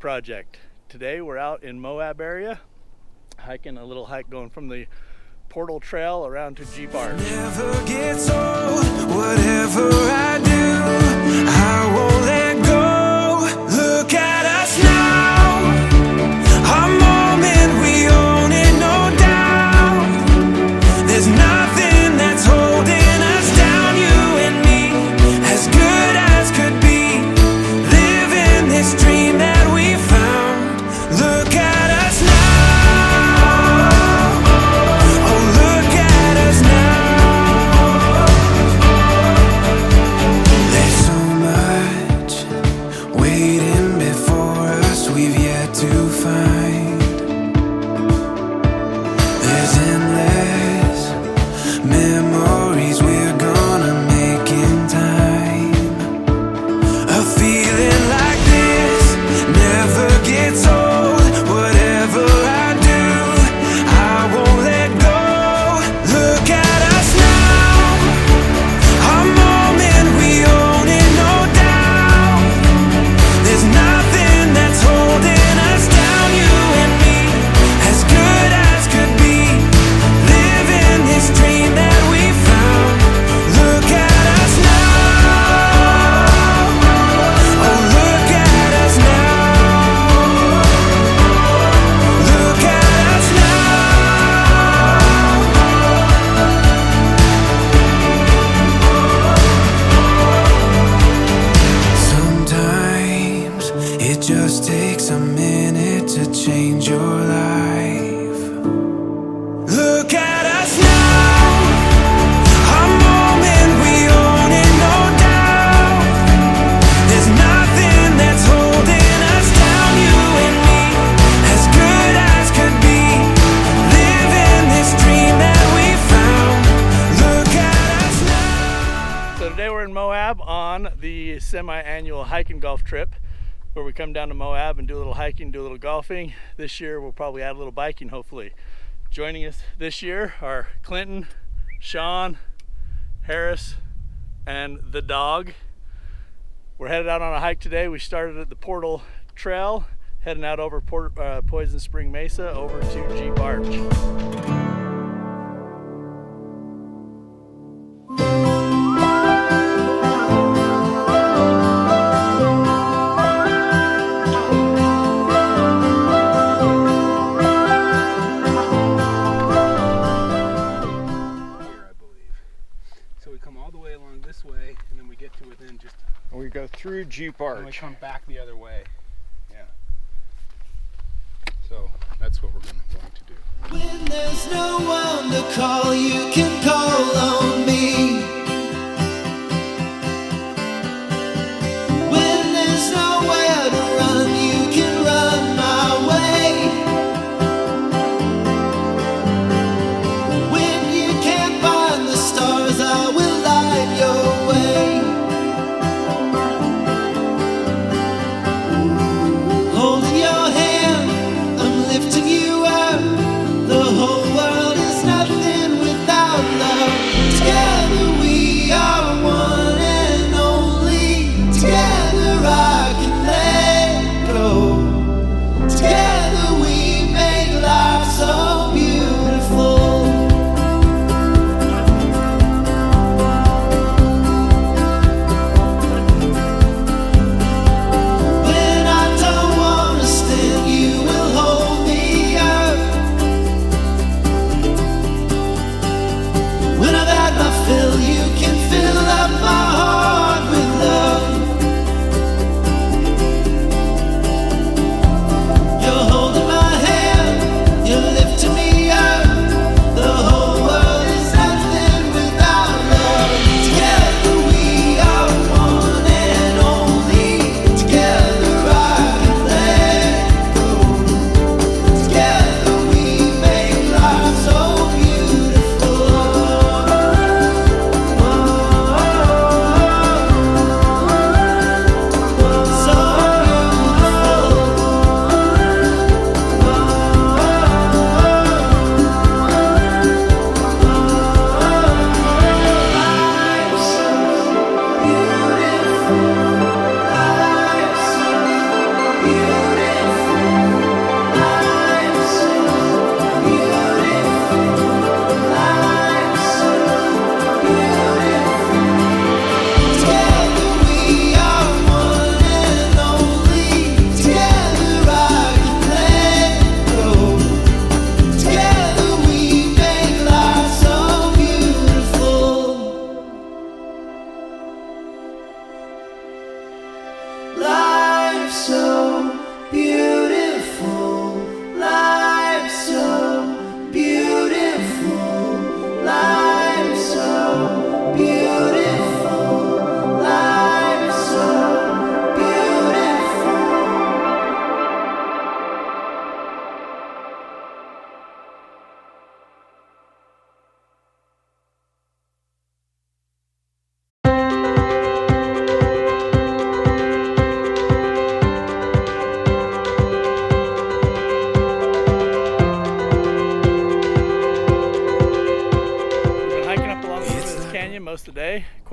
project. Today we're out in Moab area, hiking a little hike going from the Portal Trail around to Jeep Arch. Never gets old, whatever I do, I won't let go. Look at us now, our moment, we own it, no doubt. There's nothing that's holding us down, you and me, as good as could be, living this dream that we found. Look at us now. Just takes a minute to change your life. Look at us now, our moment, we own it, no doubt. There's nothing that's holding us down, you and me, as good as could be, living this dream that we found. Look at us now. So today we're in Moab on the semi-annual hike and golf trip, where we come down to Moab and do a little hiking, do a little golfing. This year we'll probably add a little biking, hopefully. Joining us this year are Clinton, Sean, Harris, and the dog. We're headed out on a hike today. We started at the Portal Trail, heading out over Poison Spider Mesa over to Jeep Arch. We go through Jeep Arch. And we come back the other way. Yeah. So that's what we're going to do. When there's no one to call, you can call on me. When there's nowhere to run, you can run my way. When you can't find the stars, I will light your way. Holding your hand, I'm lifting you up. The whole world is nothing without love.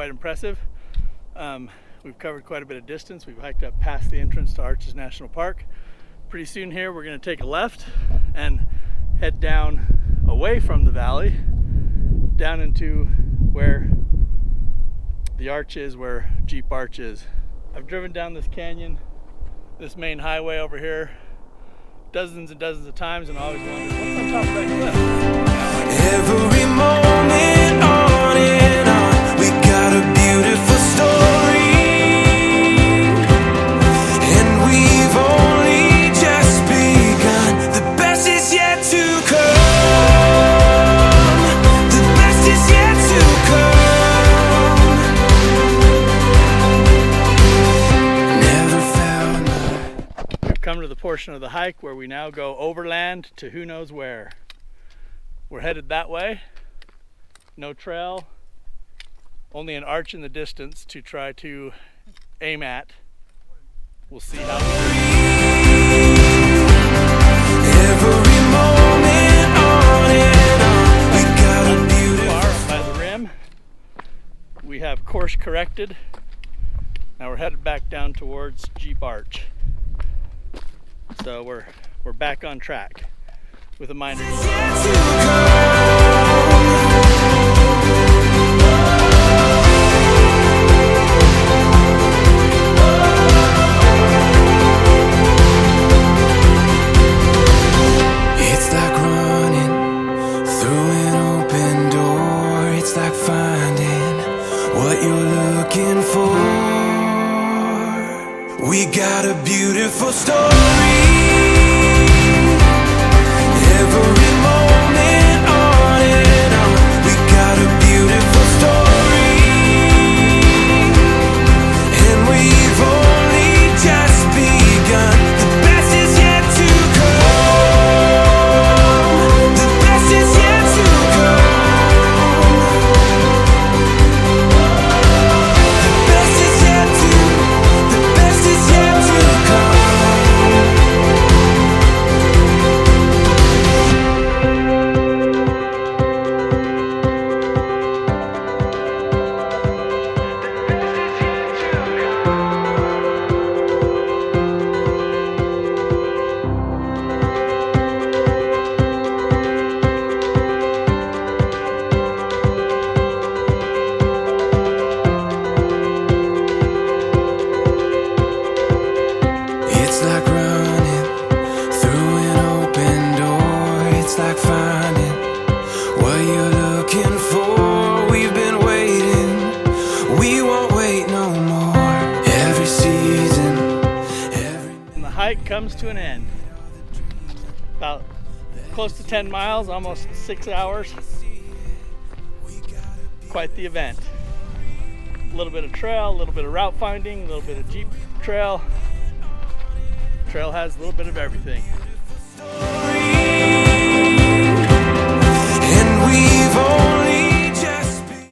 quite impressive. We've covered quite a bit of distance. We've hiked up past the entrance to Arches National Park. Pretty soon here we're going to take a left and head down away from the valley, down into where the arch is, where Jeep Arch is. I've driven down this canyon, this main highway over here, dozens and dozens of times, and always wondered what's on top of that cliff. Every moment on and on, we got a beautiful story, and we've only just begun. The best is yet to come. The best is yet to come. Never found my... We've come to the portion of the hike where we now go overland to who knows where. We're headed that way. No trail, only an arch in the distance to try to aim at. We'll see how Every moment on and on, we got a beautiful far by the rim. We have course corrected. Now we're headed back down towards Jeep Arch. So we're back on track with a minor It's like running through an open door. It's like finding what you're looking for. We got a beautiful story. Every moment on and on, we got a beautiful story, and we've only just begun. The best is yet to come. The best is yet to come. The best is yet to. The best is yet to come. It's like running through an open door. It's like finding what you're looking for. We've been waiting, we won't wait no more. Every season, And the hike comes to an end. About close to 10 miles, almost 6 hours. Quite the event. A little bit of trail, a little bit of route finding, a little bit of Jeep trail. Trail has a little bit of everything.